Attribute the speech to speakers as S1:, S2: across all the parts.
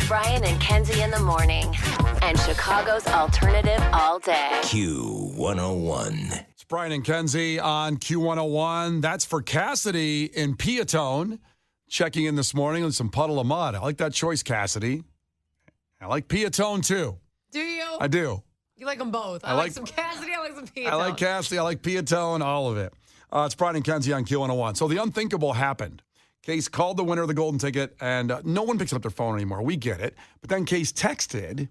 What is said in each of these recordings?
S1: Brian and Kenzie in the morning. And Chicago's alternative all day.
S2: Q101.
S3: It's Brian and Kenzie on Q101. That's for Cassidy in Peatone. Checking in this morning on some puddle of mud. I like that choice, Cassidy. I like Peatone, too.
S4: Do you?
S3: I do.
S4: You like them both. I like some Cassidy. I like some Peatone.
S3: I like Cassidy. I like Peatone, all of it. It's Brian and Kenzie on Q101. So the unthinkable happened. Case called the winner of the golden ticket, and no one picks up their phone anymore. We get it. But then Case texted,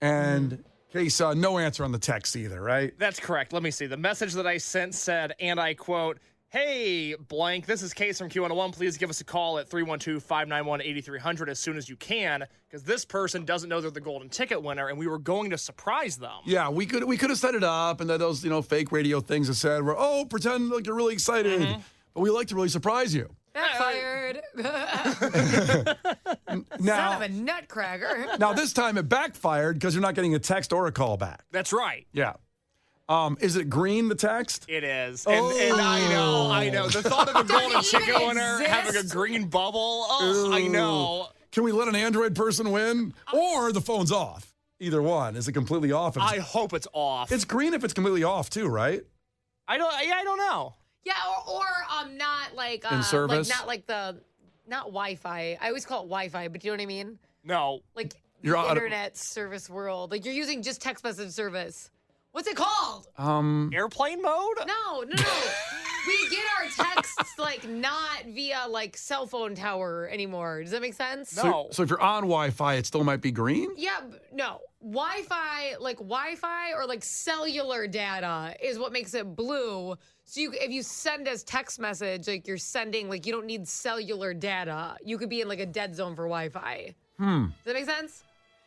S3: and Case, no answer on the text either, right?
S5: That's correct. Let me see. The message that I sent said, and I quote, "Hey, blank, this is Case from Q101. Please give us a call at 312-591-8300 as soon as you can, because this person doesn't know they're the golden ticket winner, and we were going to surprise them."
S3: Yeah, we could have set it up, and then those fake radio things that said, pretend like you're really excited, but we like to really surprise you.
S4: Backfired.
S3: Now,
S4: Son of a nutcracker.
S3: Now this time it backfired because you're not getting a text or a call back.
S5: That's right.
S3: Yeah. Is it green, the text?
S5: It is. And I know. The thought of a golden ticket winner having a green bubble. Oh, I know.
S3: Can we let an Android person win? Or the phone's off? Either one. Is it completely off?
S5: I hope it's off.
S3: It's green if it's completely off too, right?
S5: I don't know.
S4: Yeah, or not like
S3: in service,
S4: like not Wi-Fi. I always call it Wi-Fi, but you know what I mean?
S5: No,
S4: like
S3: you're
S4: the internet service world. Like you're using just text message service. What's it called?
S5: Airplane mode?
S4: No. We get our texts like not via like cell phone tower anymore. Does that make sense?
S5: No.
S3: So if you're on Wi-Fi, it still might be green?
S4: Yeah, no. Wi-Fi or like cellular data is what makes it blue. So if you send us text message, like you're sending, like you don't need cellular data. You could be in like a dead zone for Wi-Fi. Does that make sense?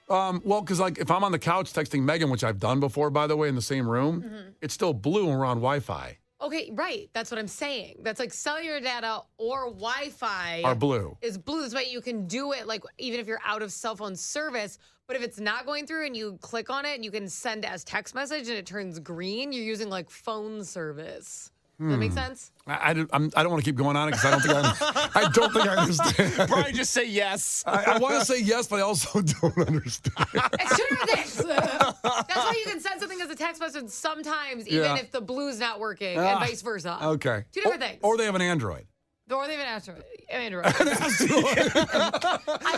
S3: Well, because like if I'm on the couch texting Megan, which I've done before, by the way, in the same room, it's still blue when we're on Wi-Fi.
S4: Okay, right. That's what I'm saying. That's like cellular data or Wi-Fi
S3: are blue.
S4: Is blue. That's why you can do it like even if you're out of cell phone service. But if it's not going through and you click on it and you can send as text message and it turns green, you're using like phone service. Does that make sense?
S3: I don't want to keep going on it because I don't think I understand.
S5: Brian, just say yes.
S3: I want to say yes, but I also don't understand.
S4: It's two different things. That's why you can send something as a text message sometimes, even if the blue's not working, and vice versa.
S3: Okay.
S4: Two different things.
S3: Or they have an Android.
S4: Or they have an asteroid. I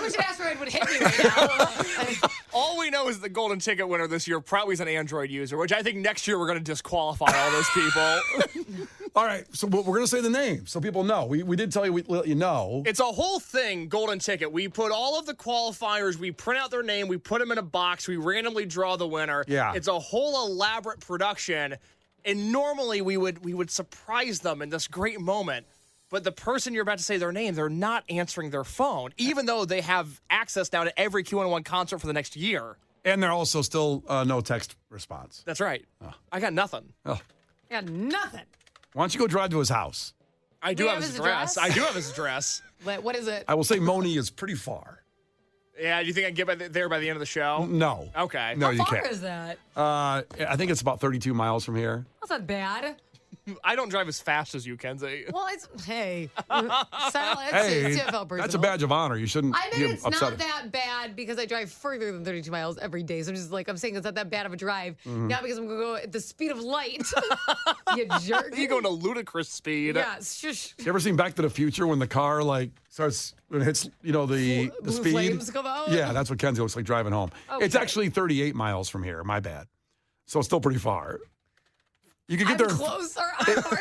S4: wish an asteroid would hit me right now.
S5: All we know is the golden ticket winner this year probably is an Android user, which I think next year we're going to disqualify all those people.
S3: All right, so we're going to say the name so people know. We did tell you, we let you know.
S5: It's a whole thing, golden ticket. We put all of the qualifiers, we print out their name, we put them in a box, we randomly draw the winner.
S3: Yeah.
S5: It's a whole elaborate production, and normally we would surprise them in this great moment. But the person you're about to say their name, they're not answering their phone, even though they have access now to every Q101 concert for the next year.
S3: And they're also still no text response.
S5: That's right. Oh. I got nothing.
S3: Oh.
S4: I got nothing.
S3: Why don't you go drive to his house?
S5: I do have his address. I do have his address.
S4: What is it?
S3: I will say Moni is pretty far.
S5: Yeah, do you think I can get there by the end of the show?
S3: No.
S5: Okay.
S3: No, you
S4: How far
S3: can't.
S4: is that?
S3: I think it's about 32 miles from here.
S4: That's not bad.
S5: I don't drive as fast as you, Kenzie.
S4: Well, it's
S3: Hey,
S4: felt personal.
S3: that's a badge of honor. You shouldn't
S4: I bet
S3: be
S4: it's
S3: upset.
S4: not that bad because I drive further than 32 miles every day. So I'm just like, I'm saying it's not that bad of a drive. Not because I'm going to go at the speed of light. You jerk.
S5: You're going to ludicrous speed.
S4: Yeah, shush.
S3: You ever seen Back to the Future when the car starts when it hits the
S4: Blue
S3: speed?
S4: flames come out?
S3: Yeah, that's what Kenzie looks like driving home.
S4: Okay.
S3: It's actually 38 miles from here. My bad. So it's still pretty far. You can get there.
S4: Closer. I'm far.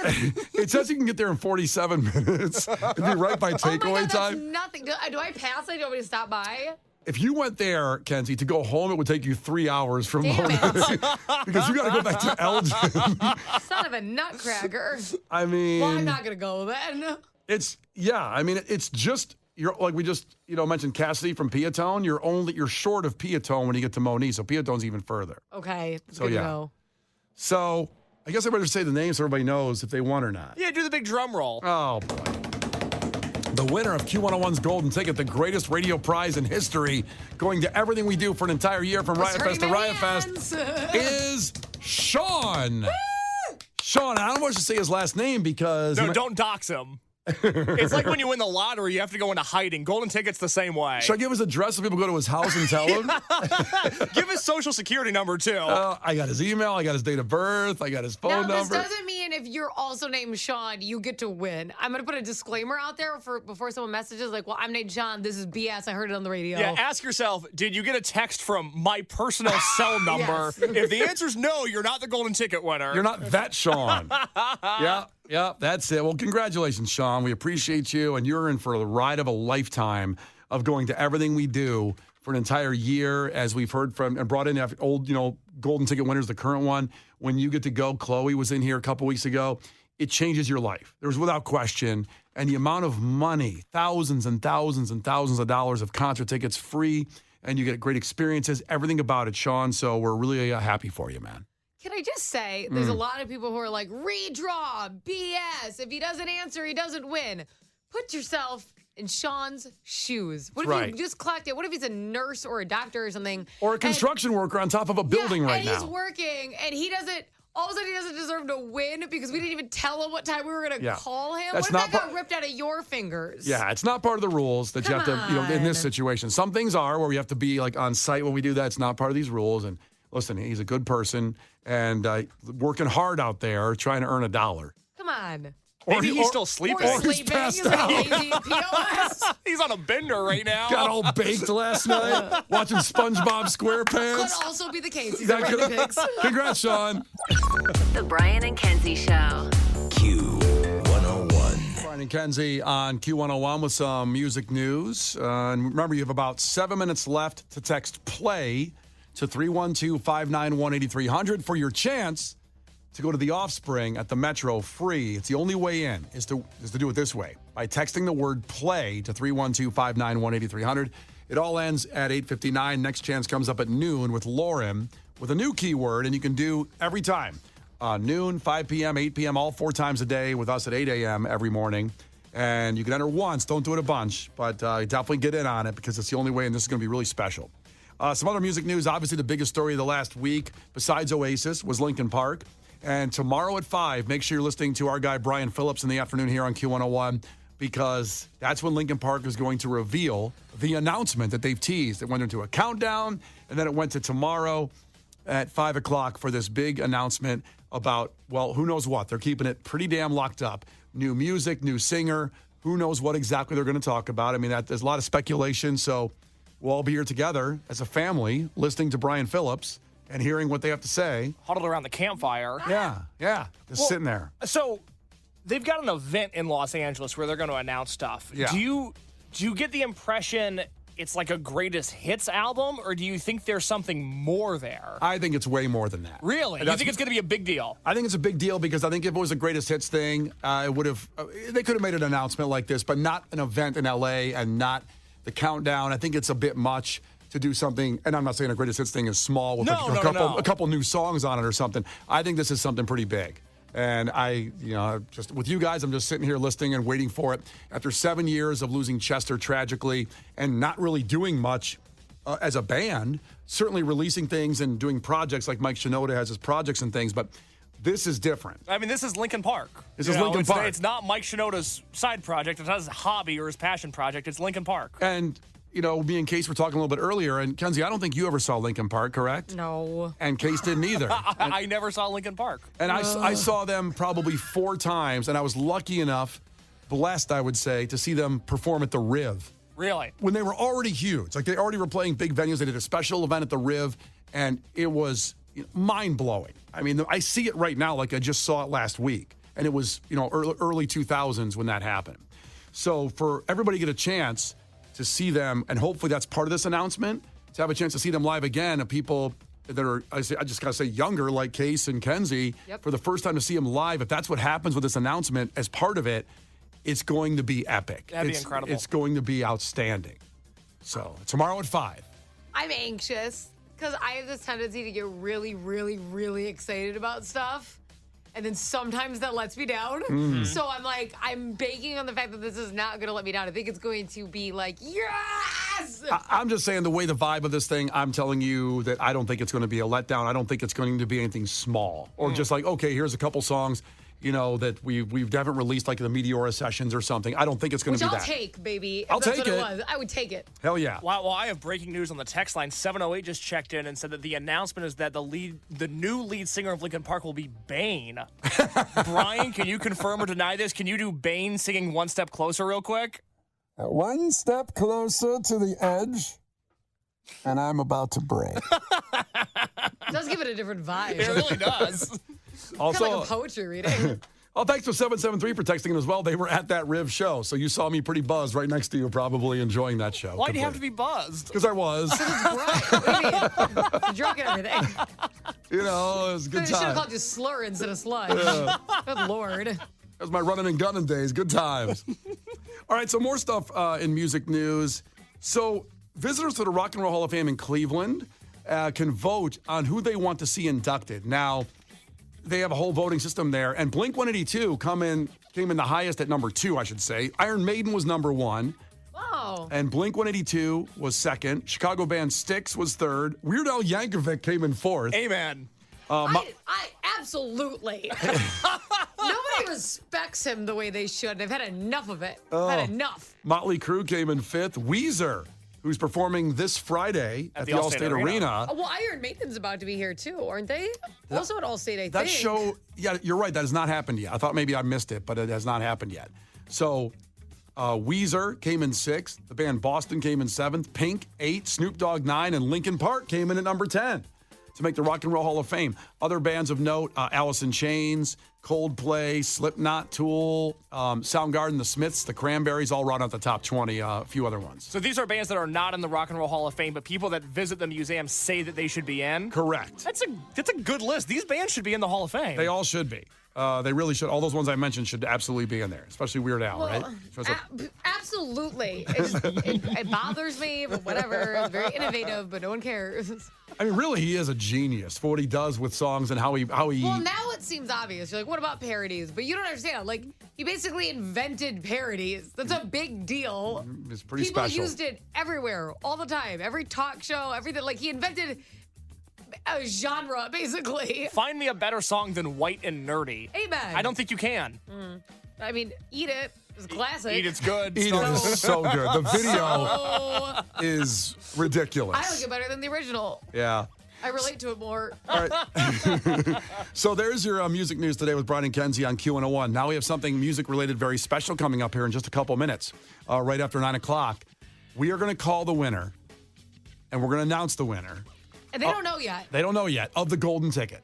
S3: It says you can get there in 47 minutes. It'd be right by takeaway
S4: oh my God,
S3: time.
S4: That's nothing. Do I pass it? Do you want me to stop by?
S3: If you went there, Kenzie, to go home, it would take you 3 hours from
S4: Damn
S3: Moni.
S4: it.
S3: Because you got to go back to Elgin.
S4: Son of a nutcracker.
S3: I mean,
S4: Well, I'm not going to go then.
S3: it's just like we just mentioned Cassidy from Peatone. You're short of Peatone when you get to Moni, so Peatone's even further.
S4: Okay. That's
S3: So,
S4: good
S3: yeah.
S4: to know.
S3: So I guess I better say the name so everybody knows if they won or not.
S5: Yeah, do the big drum roll.
S3: Oh, boy. The winner of Q101's Golden Ticket, the greatest radio prize in history, going to everything we do for an entire year from Riot Fest to Riot Fest, is Sean. Sean, I don't want to say his last name because...
S5: No, don't dox him. It's like when you win the lottery, you have to go into hiding. Golden ticket's the same way.
S3: Should I give his address so people go to his house and tell him?
S5: Give his social security number, too.
S3: I got his email. I got his date of birth. I got his phone
S4: Now, this
S3: number.
S4: doesn't mean if you're also named Sean, you get to win. I'm going to put a disclaimer out there before someone messages like, well, I'm named Sean. This is BS. I heard it on the radio.
S5: Yeah, ask yourself, did you get a text from my personal cell number?
S4: Yes.
S5: If the answer's no, you're not the golden ticket winner.
S3: You're not that Sean. Yeah, that's it. Well, congratulations, Sean. We appreciate you, and you're in for the ride of a lifetime of going to everything we do for an entire year, as we've heard from and brought in old, golden ticket winners, the current one. When you get to go, Chloe was in here a couple weeks ago. It changes your life. There's without question. And the amount of money, thousands and thousands and thousands of dollars of concert tickets free, and you get great experiences, everything about it, Sean. So we're really happy for you, man.
S4: Can I just say, there's a lot of people who are like, redraw, BS. If he doesn't answer, he doesn't win. Put yourself in Sean's shoes. What if you just clocked it? What if he's a nurse or a doctor or something?
S3: Or a construction worker on top of a building right now.
S4: And he's working, and he doesn't, all of a sudden he doesn't deserve to win because we didn't even tell him what time we were going to call him?
S3: That's
S4: what if that got ripped out of your fingers?
S3: Yeah, it's not part of the rules that you have to, in this situation. Some things are where we have to be like on site when we do that. It's not part of these rules. And listen, he's a good person and working hard out there trying to earn $1.
S4: Come on.
S5: Maybe he's still sleeping.
S3: Or he's passed out.
S5: He's on a bender right now.
S3: Got all baked last night watching SpongeBob SquarePants.
S4: Could also be the case. He's a random picks.
S3: Congrats, Sean.
S1: The Brian and Kenzie Show.
S2: Q101.
S3: Brian and Kenzie on Q101 with some music news. And remember, you have about 7 minutes left to text play to 312-591-8300 for your chance to go to the Offspring at the Metro free. It's the only way in is to do it this way, by texting the word play to 312-591-8300. It all ends at 8:59. Next chance comes up at noon with Lauren with a new keyword, and you can do every time. Noon, 5 p.m., 8 p.m., all 4 times a day with us at 8 a.m. every morning. And you can enter once. Don't do it a bunch, but definitely get in on it because it's the only way, and this is going to be really special. Some other music news. Obviously, the biggest story of the last week, besides Oasis, was Linkin Park. And tomorrow at 5, make sure you're listening to our guy Brian Phillips in the afternoon here on Q101, because that's when Linkin Park is going to reveal the announcement that they've teased. It went into a countdown, and then it went to tomorrow at 5 o'clock for this big announcement about, well, who knows what. They're keeping it pretty damn locked up. New music, new singer. Who knows what exactly they're going to talk about. I mean, there's a lot of speculation, so we'll all be here together as a family listening to Brian Phillips and hearing what they have to say.
S5: Huddled around the campfire.
S3: Yeah. Just sitting there.
S5: So they've got an event in Los Angeles where they're going to announce stuff.
S3: Yeah.
S5: Do you get the impression it's like a greatest hits album, or do you think there's something more there?
S3: I think it's way more than that.
S5: Really? You think it's going to be a big deal?
S3: I think it's a big deal because I think if it was a greatest hits thing, it would have. They could have made an announcement like this, but not an event in LA and not the countdown. I think it's a bit much to do something, and I'm not saying a greatest hits thing is small with a couple new songs on it or something. I think this is something pretty big. And just with you guys, I'm just sitting here listening and waiting for it. After 7 years of losing Chester tragically and not really doing much as a band, certainly releasing things and doing projects like Mike Shinoda has his projects and things, but this is different.
S5: I mean, this is Linkin Park.
S3: This is Linkin Park.
S5: It's not Mike Shinoda's side project. It's not his hobby or his passion project. It's Linkin Park.
S3: And me and Case were talking a little bit earlier, and Kenzie, I don't think you ever saw Linkin Park, correct?
S4: No.
S3: And Case didn't either.
S5: I never saw Linkin Park.
S3: And I saw them probably 4 times, and I was lucky enough, blessed, I would say, to see them perform at the Riv.
S5: Really?
S3: When they were already huge. Like, they already were playing big venues. They did a special event at the Riv, and it was mind-blowing. I mean, I see it right now like I just saw it last week. And it was, early 2000s when that happened. So for everybody to get a chance to see them, and hopefully that's part of this announcement, to have a chance to see them live again, and people that are, I just got to say, younger, like Case and Kenzie, for the first time to see them live, if that's what happens with this announcement as part of it, it's going to be epic.
S5: That'd be incredible.
S3: It's going to be outstanding. So tomorrow at 5.
S4: I'm anxious because I have this tendency to get really, really, really excited about stuff. And then sometimes that lets me down.
S3: Mm-hmm.
S4: So I'm banking on the fact that this is not going to let me down. I think it's going to be like, yes!
S3: I'm just saying the way the vibe of this thing, I'm telling you that I don't think it's going to be a letdown. I don't think it's going to be anything small. Or just like, okay, here's a couple songs. that we haven't released like the Meteora sessions or something. I don't think it's going to be
S4: I'll
S3: that.
S4: take, baby. If
S3: I'll
S4: that's
S3: take
S4: what
S3: it.
S4: was. I would take it.
S3: Hell yeah.
S5: Well, I have breaking news on the text line. 708 just checked in and said that the announcement is that the new lead singer of Linkin Park will be Bane. Brian, can you confirm or deny this? Can you do Bane singing One Step Closer real quick?
S6: One step closer to the edge, and I'm about to break.
S4: It does give it a different vibe.
S5: It really does.
S3: Also,
S4: Kind of like a poetry reading.
S3: oh, thanks to 773 for texting as well. They were at that Riv show, so you saw me pretty buzzed right next to you, probably enjoying that show.
S5: Why do you have to be buzzed?
S3: Because I was.
S4: Right. What do you mean? Drunk and everything.
S3: It was a good
S4: I should have
S3: time.
S4: called you slur instead of sludge. Good Lord.
S3: That was my running and gunning days. Good times. All right, so more stuff in music news. So visitors to the Rock and Roll Hall of Fame in Cleveland can vote on who they want to see inducted. Now, they have a whole voting system there, and Blink-182 came in the highest at number 2, I should say. Iron Maiden was number 1,
S4: Oh.
S3: and Blink-182 was second. Chicago band Styx was third. Weird Al Yankovic came in 4th.
S5: Amen.
S4: I absolutely. Nobody respects him the way they should. I've had enough of it. I've had enough.
S3: Motley Crue came in 5th. Weezer, who's performing this Friday at the Allstate Arena.
S4: Oh, well, Iron Maiden's about to be here too, aren't they? Also at Allstate, I think.
S3: That show, yeah, you're right. That has not happened yet. I thought maybe I missed it, but it has not happened yet. So, Weezer came in 6th. The band Boston came in 7th. Pink, 8. Snoop Dogg, 9. And Linkin Park came in at number 10 to make the Rock and Roll Hall of Fame. Other bands of note, Alice in Chains, Coldplay, Slipknot, Tool, Soundgarden, The Smiths, The Cranberries, all right at the top 20, a few other ones.
S5: So these are bands that are not in the Rock and Roll Hall of Fame, but people that visit the museum say that they should be in?
S3: Correct.
S5: That's a good list. These bands should be in the Hall of Fame.
S3: They all should be. They really should. All those ones I mentioned should absolutely be in there, espally Weird Al, right?
S4: Absolutely. It bothers me, but whatever. It's very innovative, but no one cares.
S3: I mean, really, he is a genius for what he does with songs and how he.
S4: Well, now it seems obvious. You're like, what about parodies? But you don't understand. Like, he basically invented parodies. That's a big deal.
S3: It's pretty
S4: People
S3: special.
S4: used it everywhere, all the time. Every talk show, everything. Like, he invented a genre, basically.
S5: Find me a better song than White and Nerdy.
S4: Amen.
S5: I don't think you can.
S4: I mean, Eat It is a classic.
S5: Eat It's good.
S3: He is so good. The video
S4: Oh,
S3: is ridiculous.
S4: I like it better than the original.
S3: Yeah.
S4: I relate to it more.
S3: All right. So there's your music news today with Brian and Kenzie on Q101. Now we have something music-related very special coming up here in just a couple minutes, right after 9 o'clock. We are going to call the winner, and we're going to announce the winner.
S4: And they don't know yet.
S3: They don't know yet of the golden ticket.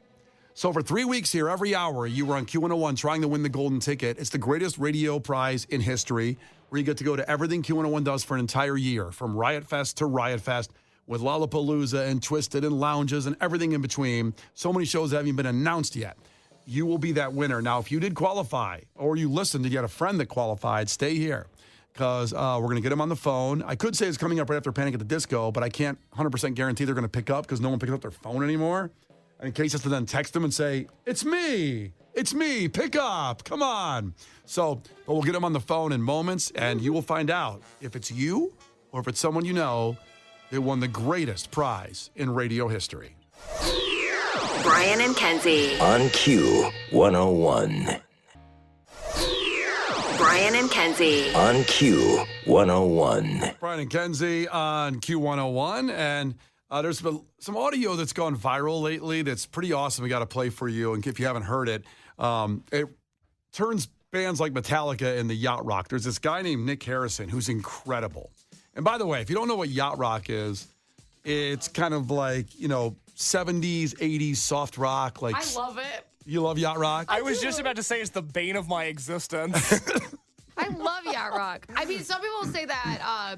S3: So for 3 weeks here, every hour, you were on Q101 trying to win the golden ticket. It's the greatest radio prize in history, where you get to go to everything Q101 does for an entire year, from Riot Fest to Riot Fest, with Lollapalooza and Twisted and lounges and everything in between. So many shows that haven't even been announced yet. You will be that winner. Now, if you did qualify, or you listened and you had a friend that qualified, stay here, because we're going to get him on the phone. I could say it's coming up right after Panic at the Disco, but I can't 100% guarantee they're going to pick up because no one picks up their phone anymore. And in case has to then text them and say, it's me, pick up, come on. So, but we'll get him on the phone in moments, and you will find out if it's you or if it's someone you know that won the greatest prize in radio history.
S1: Brian and Kenzie.
S2: On Q101.
S1: Brian and Kenzie.
S2: On Q101.
S3: Brian and Kenzie on Q101, and there's been some audio that's gone viral lately that's pretty awesome. We got to play for you, and if you haven't heard it, it turns bands like Metallica into yacht rock. There's this guy named Nick Harrison who's incredible. And by the way, if you don't know what yacht rock is, it's kind of like, 70s, 80s soft rock. Like,
S4: I love it.
S3: You love yacht rock?
S5: I was just about to say it's the bane of my existence.
S4: I love yacht rock. I mean, some people say that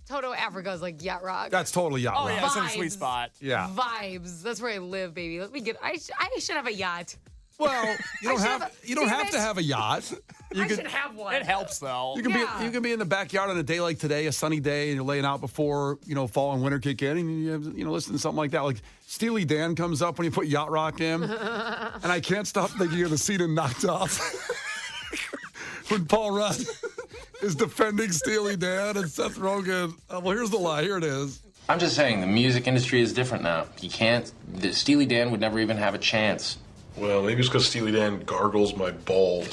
S4: Toto Africa is like yacht rock.
S3: That's totally yacht
S5: Oh,
S3: rock.
S5: yeah, it's in a
S4: Vibes.
S5: sweet spot.
S3: Yeah.
S4: Vibes. That's where I live, baby. Let me get. I should have a yacht.
S3: Well, you don't
S4: should
S3: have
S4: have-
S3: to have a yacht.
S4: I should have one.
S5: It helps, though.
S3: You can
S4: Yeah.
S3: be in the backyard on a day like today, a sunny day, and you're laying out before fall and winter kick in, and you have, listen to something like that. Like Steely Dan comes up when you put yacht rock in, and I can't stop thinking of the scene in Knocked Off when Paul Rudd is defending Steely Dan and Seth Rogen. Well, here's the lie. Here it is.
S7: I'm just saying, the music industry is different now. You can't. Steely Dan would never even have a chance Well, maybe it's because Steely Dan gargles my balls.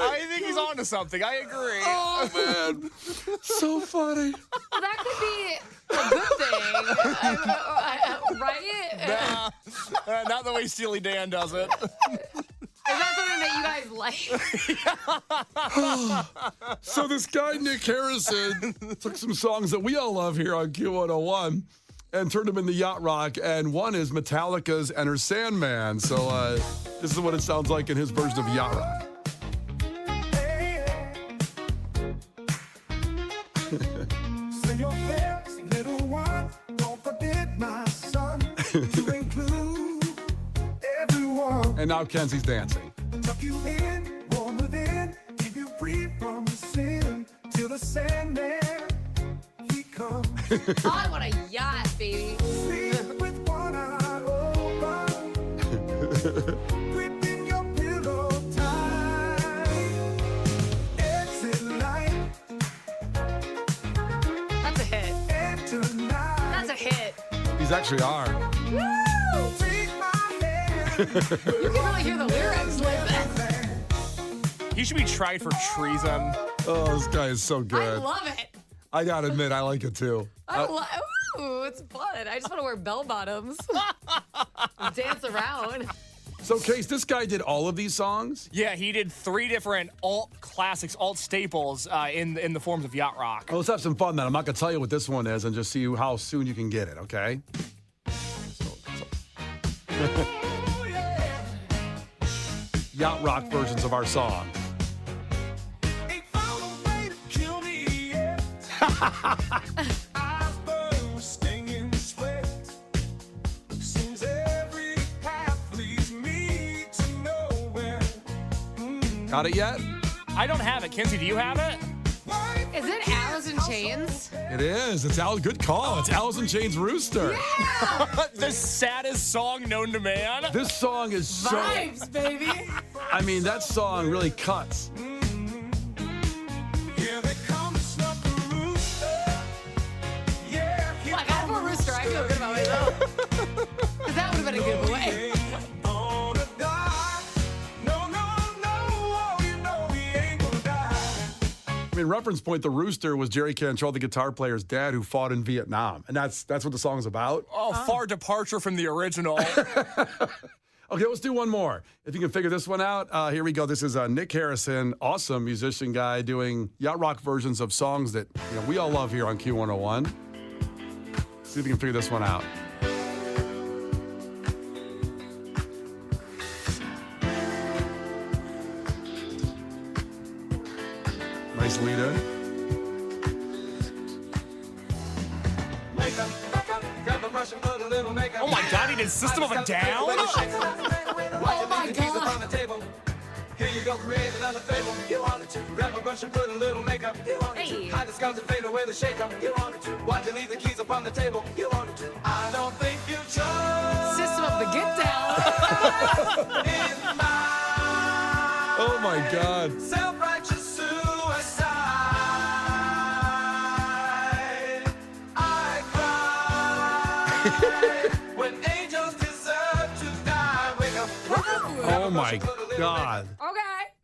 S5: I think he's onto something. I agree.
S3: Oh, man. So funny.
S4: Well, that could be a good thing, right?
S5: Not the way Steely Dan does it.
S4: Is that something that you guys like?
S3: So this guy, Nick Harrison, took some songs that we all love here on Q101 and turned them into yacht rock, and one is Metallica's Enter Sandman. So this is what it sounds like in his version of yacht rock.
S8: Say your prayers, little one. Don't forget my son to include everyone.
S3: And now Kenzie's dancing.
S8: Tuck you in, warm within, keep you free from sin till the Sandman he comes.
S4: Oh, I want a yacht, baby.
S8: Sleep with one eye open, grip in your pillow tight. Exit light.
S4: That's a hit.
S8: And tonight,
S4: That's a hit.
S3: These actually are.
S8: take my hand.
S4: You can really hear the lyrics like that.
S5: He should be tried for treason.
S3: Oh, this guy is so
S4: I
S3: good.
S4: love it.
S3: I gotta admit, I like it too.
S4: Ooh, it's fun. I just want to wear bell bottoms. Dance around.
S3: So, Case, this guy did all of these songs?
S5: Yeah, he did 3 different alt classics, alt staples in the forms of yacht rock.
S3: Well, let's have some fun then. I'm not gonna tell you what this one is and just see how soon you can get it, okay? Yacht rock versions of our songs.
S8: Ain't found a way to kill me yet. Eyes burn, stinging sweat. Seems every path leads me to nowhere.
S3: Got it yet?
S5: I don't have it. Kenzie, do you have it?
S4: Is it Alice in Chains?
S3: It is. It's good call. It's Alice in Chains Rooster.
S5: The saddest song known to man.
S3: This song is so.
S4: Vibes, baby.
S3: I mean, that song really cuts.
S8: Here they come to snuff the rooster. Yeah, here
S4: Well, I got for a rooster. I feel good about myself. Because that would have been a giveaway.
S8: on a die. No, oh, you know he ain't gonna die.
S3: I mean, reference point, the Rooster was Jerry Cantrell, the guitar player's dad, who fought in Vietnam. And that's what the song's about.
S5: Oh, far departure from the original.
S3: Okay, let's do one more. If you can figure this one out, here we go. This is Nick Harrison, awesome musician guy, doing yacht rock versions of songs that we all love here on Q101. See if you can figure this one out. Nice lead in.
S5: Oh my God, he did System of a Down?
S4: Oh my God.
S8: Here you go, create another fable. You wanted to grab a brush and put a little makeup. You wanted
S4: Hey.
S8: to hide the scars and fade away the shake-up. You wanted to watch you leave the keys upon the table. You wanted to. I don't think you chose
S4: System of the Get Down.
S8: in my
S3: Oh my God.
S8: self-righteous suicide. I cry when angels deserve to die. Wake up.
S3: Oh my God.
S4: Okay.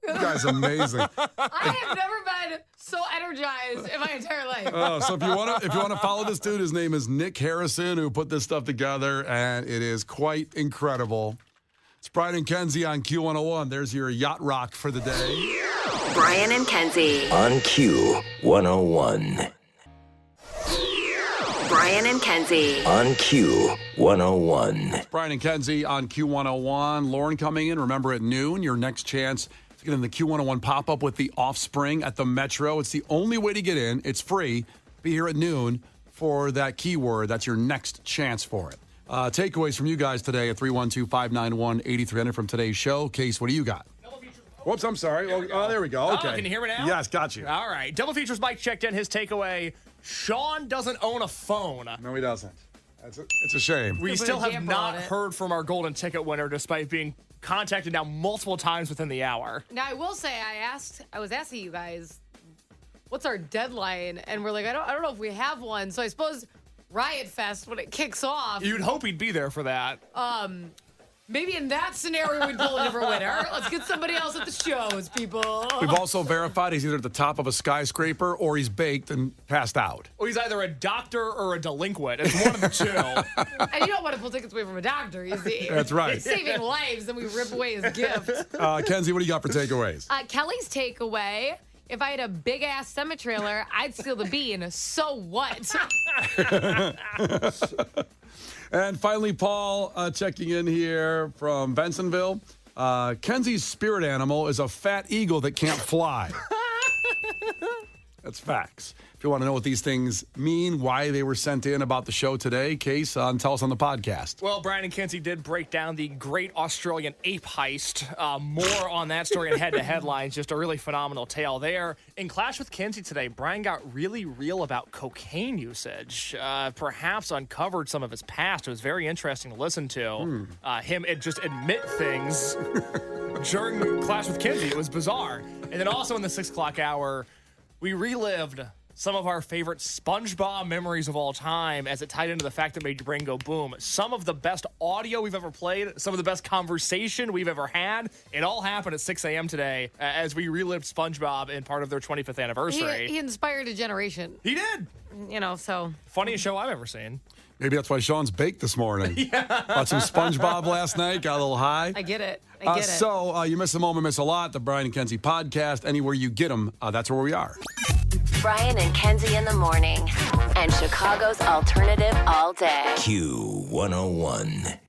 S3: This guy's amazing.
S4: I have never been so energized in my entire life.
S3: So if you want to follow this dude, his name is Nick Harrison, who put this stuff together, and it is quite incredible. It's Brian and Kenzie on Q101. There's your yacht rock for the day.
S1: Brian and Kenzie.
S2: On Q101.
S1: Brian and Kenzie.
S2: On Q101.
S3: Brian and Kenzie on Q101. Lauren coming in. Remember at noon, your next chance to get in the Q101 pop-up with the Offspring at the Metro. It's the only way to get in. It's free. Be here at noon for that keyword. That's your next chance for it. Takeaways from you guys today at 312-591-8300 from today's show. Case, what do you got? Whoops, I'm sorry. There we go. Okay.
S5: Oh, can you hear me now?
S3: Yes, got you.
S5: All right. Double Features Mike checked in. His takeaway, Sean doesn't own a phone.
S3: No, he doesn't. It's a shame.
S5: We
S4: Put a
S5: still have
S4: damper
S5: not
S4: on it.
S5: heard from our golden ticket winner despite being contacted now multiple times within the hour.
S4: Now, I will say, I was asking you guys what's our deadline? And we're like, I don't know if we have one. So I suppose Riot Fest, when it kicks off.
S5: You'd hope he'd be there for that.
S4: Maybe in that scenario, we'd pull a different winner. Let's get somebody else at the shows, people.
S3: We've also verified he's either at the top of a skyscraper or he's baked and passed out.
S5: Well, he's either a doctor or a delinquent. It's one of the two.
S4: And you don't want to pull tickets away from a doctor, you see.
S3: That's right.
S4: He's saving lives, and we rip away his gift.
S3: Kenzie, what do you got for takeaways?
S4: Kelly's takeaway. If I had a big-ass semi-trailer, I'd steal the bean. So what?
S3: And finally, Paul checking in here from Bensonville. Kenzie's spirit animal is a fat eagle that can't fly. That's facts. If you want to know what these things mean, why they were sent in about the show today, Case, tell us on the podcast.
S5: Well, Brian and Kenzie did break down the Great Australian Ape Heist. More on that story and head-to headlines. Just a really phenomenal tale there. In Clash with Kenzie today, Brian got really real about cocaine usage. Perhaps uncovered some of his past. It was very interesting to listen to. Him just admit things during Clash with Kenzie. It was bizarre. And then also in the 6 o'clock hour, we relived some of our favorite SpongeBob memories of all time as it tied into the fact that made your brain go boom. Some of the best audio we've ever played, some of the best conversation we've ever had. It all happened at 6 a.m. today as we relived SpongeBob in part of their 25th anniversary.
S4: He inspired a generation.
S5: He did.
S4: So.
S5: Funniest show I've ever seen.
S3: Maybe that's why Sean's baked this morning. Watched some SpongeBob last night, got a little high.
S4: I get it. I get it.
S3: So you miss a moment, miss a lot. The Brian and Kenzie podcast. Anywhere you get them, that's where we are.
S1: Brian and Kenzie in the morning. And Chicago's alternative all day.
S2: Q101.